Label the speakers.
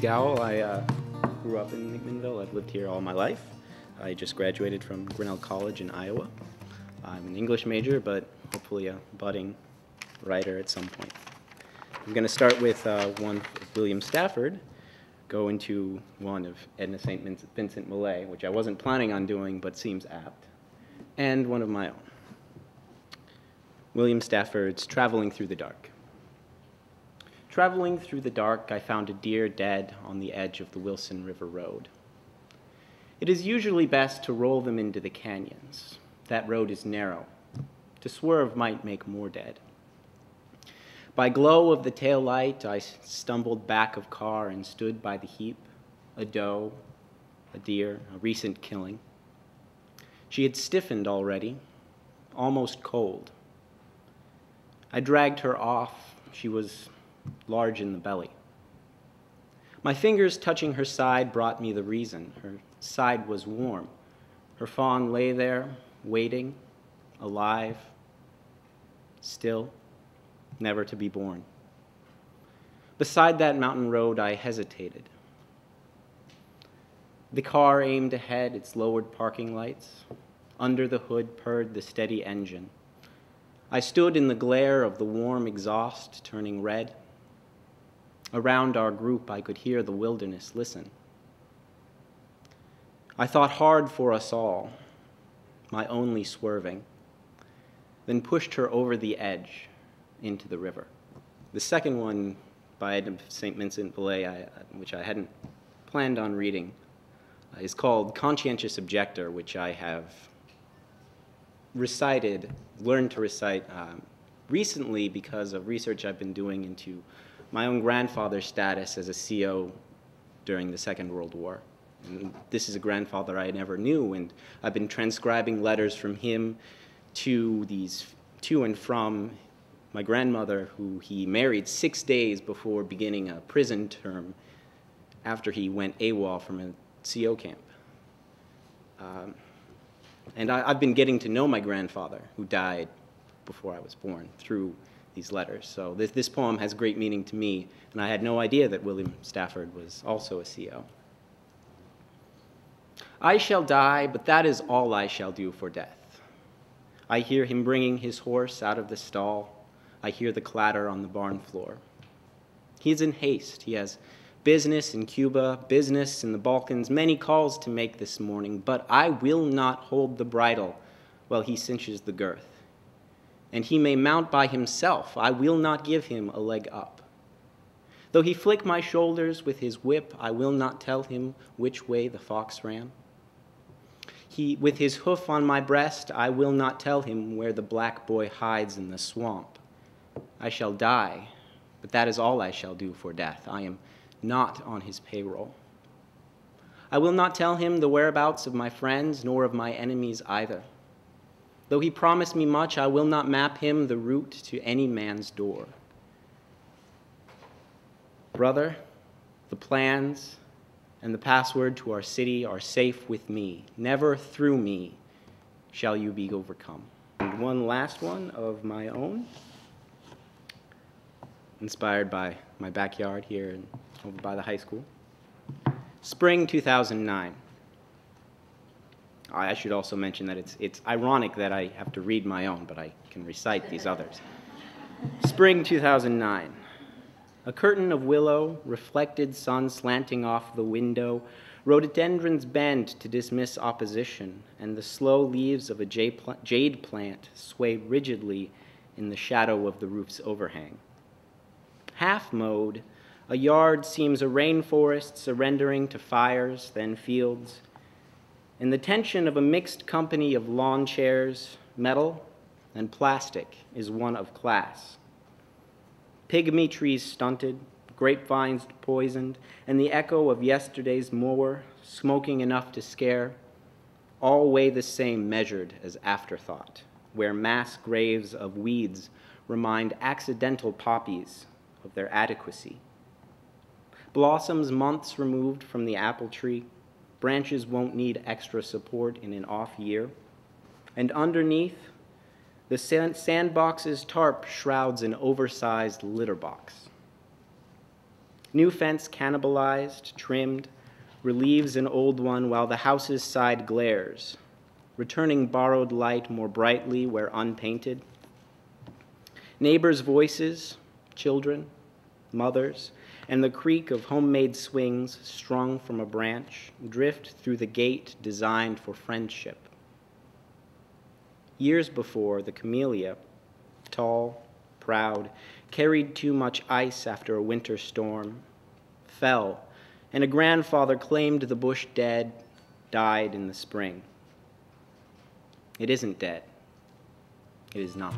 Speaker 1: Jakob Gowell. I grew up in McMinnville. I've lived here all my life. I just graduated from Grinnell College in Iowa. I'm an English major, but hopefully a budding writer at some point. I'm going to start with one of William Stafford, go into one of Edna St. Vincent Millay, which I wasn't planning on doing, but seems apt, and one of my own. William Stafford's Traveling Through the Dark. Traveling through the dark, I found a deer dead on the edge of the Wilson River Road. It is usually best to roll them into the canyons. That road is narrow. To swerve might make more dead. By glow of the tail light, I stumbled back of car and stood by the heap, a doe, a deer, a recent killing. She had stiffened already, almost cold. I dragged her off. She was large in the belly. My fingers touching her side brought me the reason. Her side was warm. Her fawn lay there, waiting, alive, still, never to be born. Beside that mountain road, I hesitated. The car aimed ahead, its lowered parking lights. Under the hood purred the steady engine. I stood in the glare of the warm exhaust turning red. Around our group, I could hear the wilderness listen. I thought hard for us all, my only swerving, then pushed her over the edge into the river. The second one by Edna St. Vincent Millay, which I hadn't planned on reading, is called Conscientious Objector, which I have learned to recite recently because of research I've been doing into my own grandfather's status as a CO during the Second World War. And this is a grandfather I never knew, and I've been transcribing letters from him to and from my grandmother, who he married 6 days before beginning a prison term after he went AWOL from a CO camp. And I've been getting to know my grandfather, who died before I was born, through these letters. So this poem has great meaning to me, and I had no idea that William Stafford was also a CO. I shall die, but that is all I shall do for death. I hear him bringing his horse out of the stall. I hear the clatter on the barn floor. He is in haste. He has business in Cuba, business in the Balkans, many calls to make this morning, but I will not hold the bridle while he cinches the girth. And he may mount by himself. I will not give him a leg up. Though he flick my shoulders with his whip, I will not tell him which way the fox ran. With his hoof on my breast, I will not tell him where the black boy hides in the swamp. I shall die, but that is all I shall do for death. I am not on his payroll. I will not tell him the whereabouts of my friends, nor of my enemies either. Though he promised me much, I will not map him the route to any man's door. Brother, the plans and the password to our city are safe with me. Never through me shall you be overcome. And one last one of my own, inspired by my backyard here over by the high school. Spring 2009. I should also mention that it's ironic that I have to read my own, but I can recite these others. Spring 2009. A curtain of willow, reflected sun slanting off the window, rhododendrons bend to dismiss opposition, and the slow leaves of a jade plant sway rigidly in the shadow of the roof's overhang. Half mowed, a yard seems a rainforest surrendering to fires, then fields. In the tension of a mixed company of lawn chairs, metal and plastic is one of class. Pygmy trees stunted, grapevines poisoned, and the echo of yesterday's mower, smoking enough to scare, all weigh the same measured as afterthought, where mass graves of weeds remind accidental poppies of their adequacy. Blossoms months removed from the apple tree, branches won't need extra support in an off year, and underneath, the sandbox's tarp shrouds an oversized litter box. New fence cannibalized, trimmed, relieves an old one while the house's side glares, returning borrowed light more brightly where unpainted. Neighbors' voices, children, mothers, and the creak of homemade swings strung from a branch drift through the gate designed for friendship. Years before, the camellia, tall, proud, carried too much ice after a winter storm, fell, and a grandfather claimed the bush dead, died in the spring. It isn't dead. It is not.